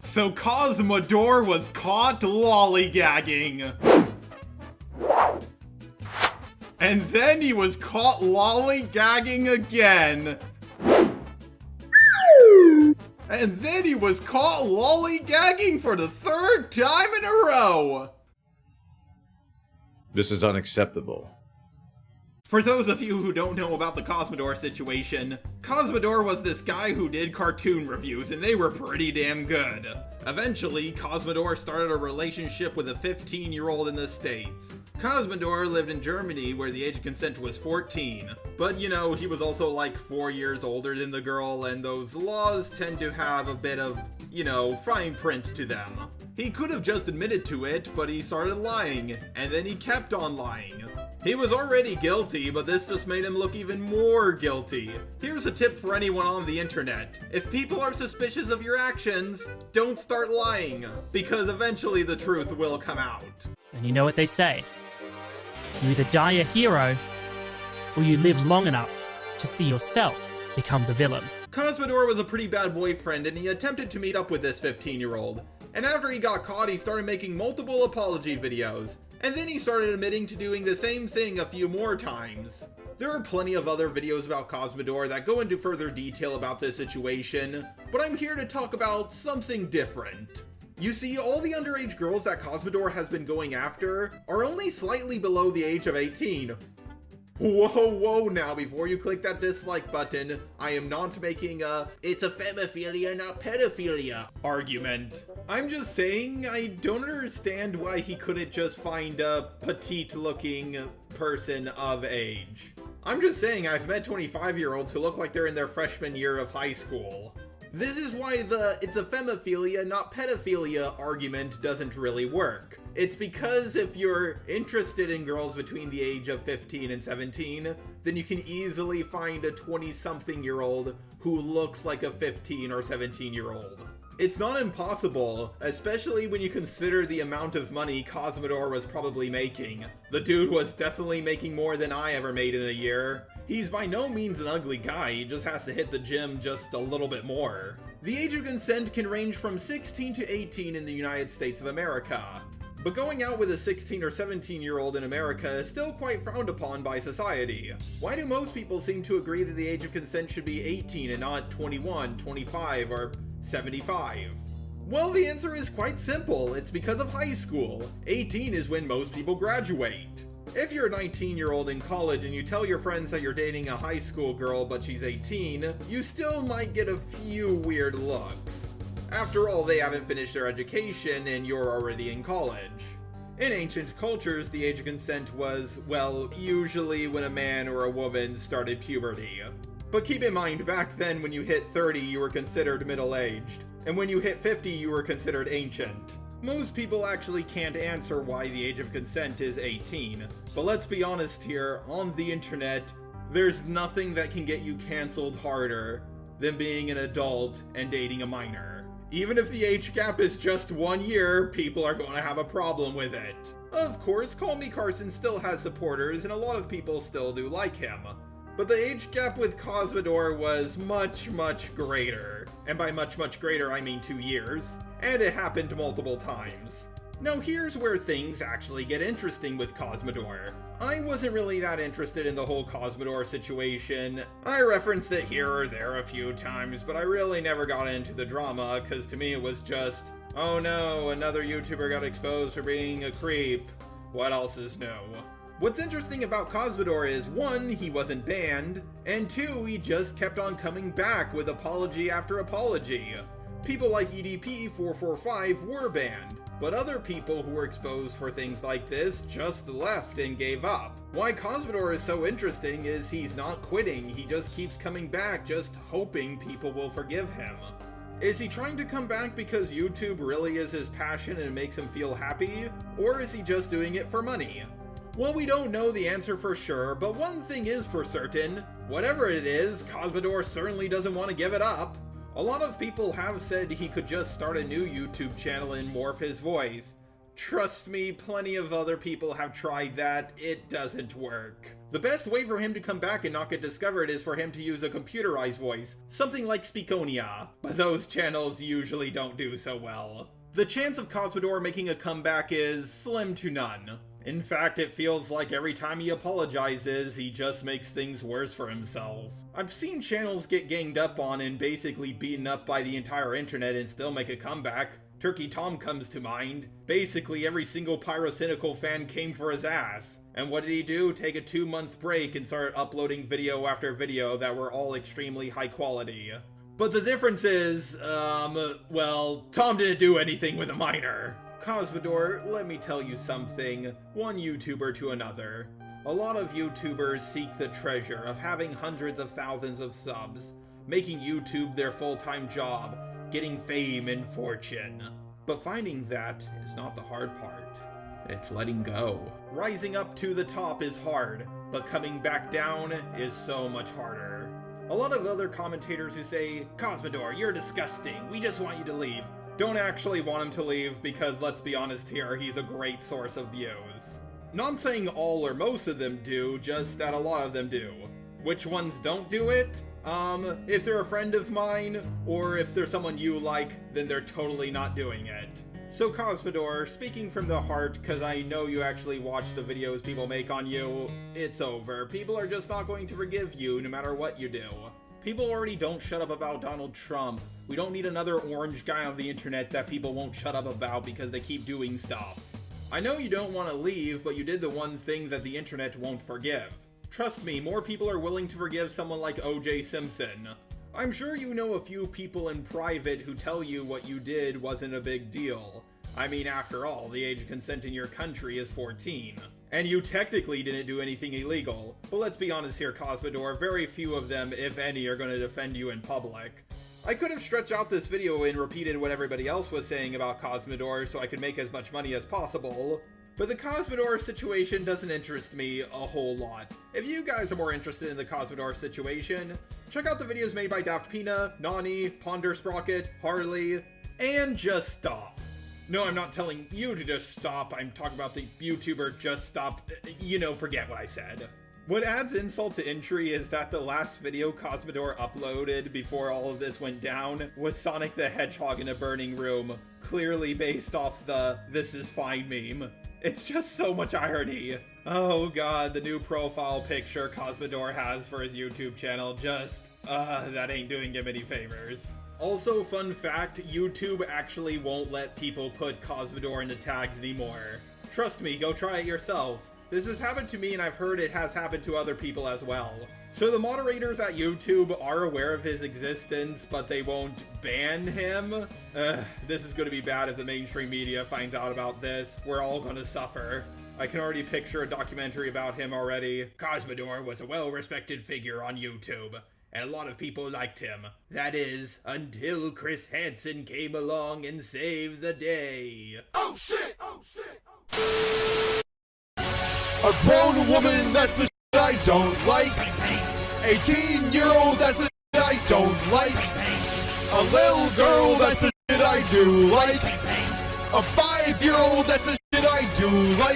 So Cosmodore was caught lollygagging. And then he was caught lollygagging again. And then he was caught lollygagging for the third time in a row. This is unacceptable. For those of you who don't know about the Cosmodore situation, Cosmodore was this guy who did cartoon reviews, and they were pretty damn good. Eventually, Cosmodore started a relationship with a 15-year-old in the States. Cosmodore lived in Germany, where the age of consent was 14. But, you know, he was also like 4 years older than the girl, and those laws tend to have a bit of, you know, fine print to them. He could have just admitted to it, but he started lying, and then he kept on lying. He was already guilty, but this just made him look even more guilty. Here's a tip for anyone on the internet. If people are suspicious of your actions, don't start lying, because eventually the truth will come out. And you know what they say. You either die a hero, or you live long enough to see yourself become the villain. Cosmodore was a pretty bad boyfriend, and he attempted to meet up with this 15-year-old. And after he got caught, he started making multiple apology videos. And then he started admitting to doing the same thing a few more times. There are plenty of other videos about Cosmodore that go into further detail about this situation, but I'm here to talk about something different. You see, all the underage girls that Cosmodore has been going after are only slightly below the age of 18. Whoa now, before you click that dislike button, I am not making it's a femophilia, not pedophilia argument. I'm just saying, I don't understand why he couldn't just find a petite-looking person of age. I'm just saying, I've met 25-year-olds who look like they're in their freshman year of high school. This is why the it's a femophilia, not pedophilia argument doesn't really work. It's because if you're interested in girls between the age of 15 and 17, then you can easily find a 20-something-year-old who looks like a 15 or 17-year-old. It's not impossible, especially when you consider the amount of money Cosmodore was probably making. The dude was definitely making more than I ever made in a year. He's by no means an ugly guy, he just has to hit the gym just a little bit more. The age of consent can range from 16 to 18 in the United States of America. But going out with a 16 or 17-year-old in America is still quite frowned upon by society. Why do most people seem to agree that the age of consent should be 18 and not 21, 25, or 75? Well, the answer is quite simple. It's because of high school. 18 is when most people graduate. If you're a 19-year-old in college and you tell your friends that you're dating a high school girl but she's 18, you still might get a few weird looks. After all, they haven't finished their education and you're already in college. In ancient cultures, the age of consent was, well, usually when a man or a woman started puberty. But keep in mind, back then when you hit 30, you were considered middle-aged, and when you hit 50, you were considered ancient. Most people actually can't answer why the age of consent is 18, but let's be honest here, on the internet, there's nothing that can get you cancelled harder than being an adult and dating a minor. Even if the age gap is just 1 year, people are going to have a problem with it. Of course, Call Me Carson still has supporters, and a lot of people still do like him. But the age gap with Cosmodore was much greater. And by much greater, I mean 2 years. And it happened multiple times. Now here's where things actually get interesting with Cosmodore. I wasn't really that interested in the whole Cosmodore situation. I referenced it here or there a few times, but I really never got into the drama, cause to me it was just, oh no, another YouTuber got exposed for being a creep. What else is new? What's interesting about Cosmodore is, 1, he wasn't banned, and 2, he just kept on coming back with apology after apology. People like EDP445 were banned, but other people who were exposed for things like this just left and gave up. Why Cosmodore is so interesting is he's not quitting, he just keeps coming back just hoping people will forgive him. Is he trying to come back because YouTube really is his passion and it makes him feel happy? Or is he just doing it for money? Well, we don't know the answer for sure, but one thing is for certain. Whatever it is, Cosmodore certainly doesn't want to give it up. A lot of people have said he could just start a new YouTube channel and morph his voice. Trust me, plenty of other people have tried that. It doesn't work. The best way for him to come back and not get discovered is for him to use a computerized voice, something like Speakonia, but those channels usually don't do so well. The chance of Cosmodore making a comeback is slim to none. In fact, it feels like every time he apologizes, he just makes things worse for himself. I've seen channels get ganged up on and basically beaten up by the entire internet and still make a comeback. Turkey Tom comes to mind. Basically, every single Pyrocynical fan came for his ass. And what did he do? Take a 2-month break and start uploading video after video that were all extremely high quality. But the difference is, well, Tom didn't do anything with a minor. Cosmodore, let me tell you something, one YouTuber to another. A lot of YouTubers seek the treasure of having hundreds of thousands of subs, making YouTube their full-time job, getting fame and fortune. But finding that is not the hard part. It's letting go. Rising up to the top is hard, but coming back down is so much harder. A lot of other commentators who say, Cosmodore, you're disgusting, we just want you to leave, don't actually want him to leave because, let's be honest here, he's a great source of views. Not saying all or most of them do, just that a lot of them do. Which ones don't do it? If they're a friend of mine, or if they're someone you like, then they're totally not doing it. So Cosmodore, speaking from the heart, cause I know you actually watch the videos people make on you, it's over. People are just not going to forgive you no matter what you do. People already don't shut up about Donald Trump. We don't need another orange guy on the internet that people won't shut up about because they keep doing stuff. I know you don't want to leave, but you did the one thing that the internet won't forgive. Trust me, more people are willing to forgive someone like O.J. Simpson. I'm sure you know a few people in private who tell you what you did wasn't a big deal. I mean, after all, the age of consent in your country is 14. And you technically didn't do anything illegal. But let's be honest here, Cosmodore, very few of them, if any, are going to defend you in public. I could have stretched out this video and repeated what everybody else was saying about Cosmodore so I could make as much money as possible. But the Cosmodore situation doesn't interest me a whole lot. If you guys are more interested in the Cosmodore situation, check out the videos made by DaftPina, Nawnii, Ponder Sprocket, Harley, and Just Stop. No, I'm not telling you to just stop, I'm talking about the YouTuber Just Stop, forget what I said. What adds insult to injury is that the last video Cosmodore uploaded before all of this went down was Sonic the Hedgehog in a burning room, clearly based off the "this is fine" meme. It's just so much irony. Oh god, the new profile picture Cosmodore has for his YouTube channel that ain't doing him any favors. Also, fun fact, YouTube actually won't let people put Cosmodore into tags anymore. Trust me, go try it yourself. This has happened to me and I've heard it has happened to other people as well. So the moderators at YouTube are aware of his existence, but they won't ban him? This is gonna be bad if the mainstream media finds out about this. We're all gonna suffer. I can already picture a documentary about him already. Cosmodore was a well-respected figure on YouTube, and a lot of people liked him. That is, until Chris Hansen came along and saved the day. Oh shit! Oh shit! Oh shit! A grown woman, that's the shit I don't like. 18-year-old, that's the shit I don't like. A little girl, that's the shit I do like. A 5-year-old, that's the shit I do like.